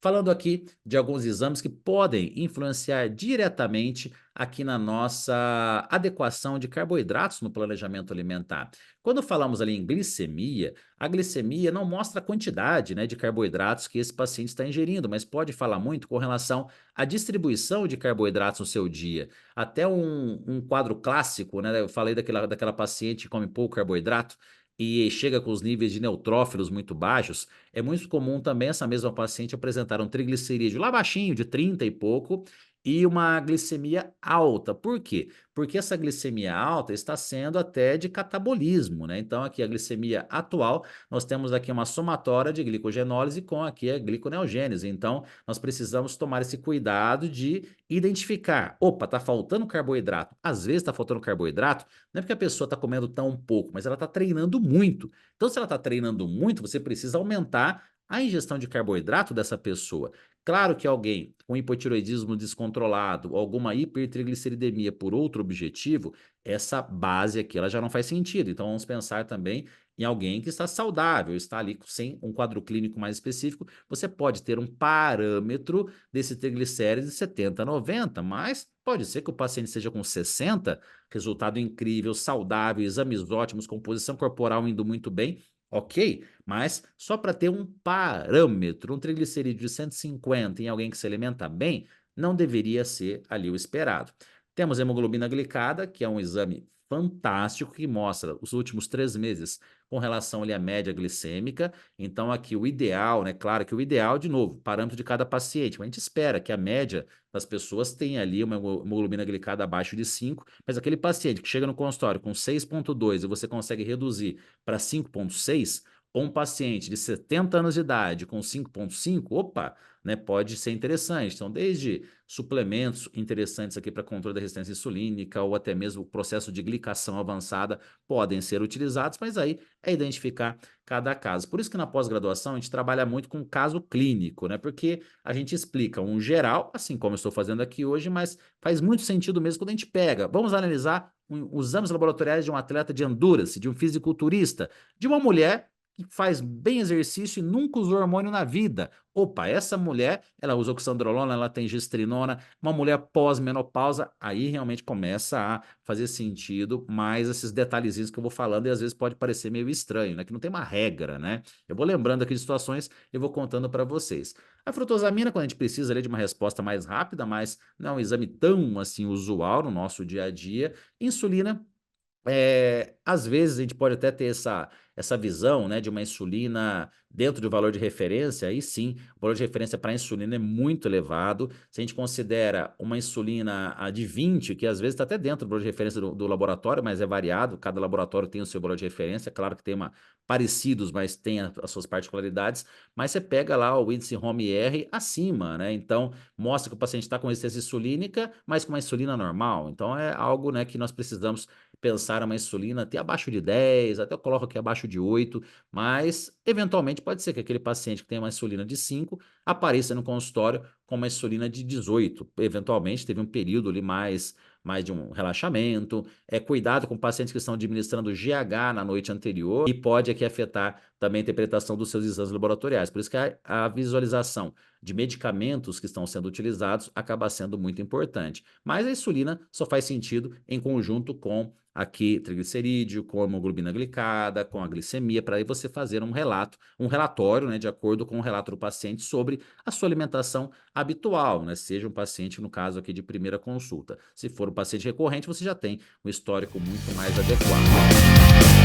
falando aqui de alguns exames que podem influenciar diretamente aqui na nossa adequação de carboidratos no planejamento alimentar. Quando falamos ali em glicemia, a glicemia não mostra a quantidade, né, de carboidratos que esse paciente está ingerindo, mas pode falar muito com relação à distribuição de carboidratos no seu dia. Até um quadro clássico, né? Eu falei daquela paciente que come pouco carboidrato e chega com os níveis de neutrófilos muito baixos. É muito comum também essa mesma paciente apresentar um triglicerídeo lá baixinho, de 30 e pouco, e uma glicemia alta. Por quê? Porque essa glicemia alta está sendo até de catabolismo, né? Então, aqui a glicemia atual, nós temos aqui uma somatória de glicogenólise com aqui a gliconeogênese. Então, nós precisamos tomar esse cuidado de identificar. Opa, está faltando carboidrato. Às vezes está faltando carboidrato, não é porque a pessoa está comendo tão pouco, mas ela está treinando muito. Então, se ela está treinando muito, você precisa aumentar a ingestão de carboidrato dessa pessoa. Claro que alguém com hipotiroidismo descontrolado, alguma hipertrigliceridemia por outro objetivo, essa base aqui ela já não faz sentido. Então vamos pensar também em alguém que está saudável, está ali sem um quadro clínico mais específico. Você pode ter um parâmetro desse triglicérides de 70, 90, mas pode ser que o paciente seja com 60, resultado incrível, saudável, exames ótimos, composição corporal indo muito bem. Ok, mas só para ter um parâmetro, um triglicerídeo de 150 em alguém que se alimenta bem, não deveria ser ali o esperado. Temos a hemoglobina glicada, que é um exame fantástico que mostra os últimos 3 meses com relação ali à média glicêmica. Então, aqui o ideal, né? Claro que o ideal, de novo, parâmetro de cada paciente, mas a gente espera que a média das pessoas tenha ali uma hemoglobina glicada abaixo de 5, mas aquele paciente que chega no consultório com 6,2 e você consegue reduzir para 5,6, ou um paciente de 70 anos de idade com 5,5, opa, né, pode ser interessante. Então, desde suplementos interessantes aqui para controle da resistência insulínica ou até mesmo o processo de glicação avançada podem ser utilizados, mas aí é identificar cada caso. Por isso que na pós-graduação a gente trabalha muito com caso clínico, né? Porque a gente explica um geral, assim como eu estou fazendo aqui hoje, mas faz muito sentido mesmo quando a gente pega. Vamos analisar os exames laboratoriais de um atleta de endurance, de um fisiculturista, de uma mulher que faz bem exercício e nunca usou hormônio na vida. Opa, essa mulher, ela usa oxandrolona, ela tem gestrinona, uma mulher pós-menopausa, aí realmente começa a fazer sentido mais esses detalhezinhos que eu vou falando e às vezes pode parecer meio estranho, né? Que não tem uma regra, né? Eu vou lembrando aqui de situações e vou contando para vocês. A frutosamina, quando a gente precisa ali de uma resposta mais rápida, mas não é um exame tão assim usual no nosso dia a dia. Insulina, às vezes a gente pode até ter essa visão, né, de uma insulina dentro do valor de referência, aí sim, o valor de referência para a insulina é muito elevado. Se a gente considera uma insulina de 20, que às vezes está até dentro do valor de referência do laboratório, mas é variado, cada laboratório tem o seu valor de referência, claro que tem parecidos, mas tem as suas particularidades, mas você pega lá o índice HOME-R acima, né, então mostra que o paciente está com resistência insulínica, mas com uma insulina normal, então é algo, né, que nós precisamos pensar uma insulina até abaixo de 10, até eu coloco aqui abaixo de 8, mas eventualmente pode ser que aquele paciente que tem uma insulina de 5 apareça no consultório com uma insulina de 18. Eventualmente teve um período ali mais de um relaxamento, cuidado com pacientes que estão administrando GH na noite anterior e pode aqui afetar também a interpretação dos seus exames laboratoriais. Por isso que a visualização de medicamentos que estão sendo utilizados acaba sendo muito importante. Mas a insulina só faz sentido em conjunto com aqui triglicerídeo, com a hemoglobina glicada, com a glicemia, para aí você fazer um relatório, né, de acordo com o relato do paciente sobre a sua alimentação habitual, né, seja um paciente, no caso aqui, de primeira consulta. Se for um paciente recorrente, você já tem um histórico muito mais adequado.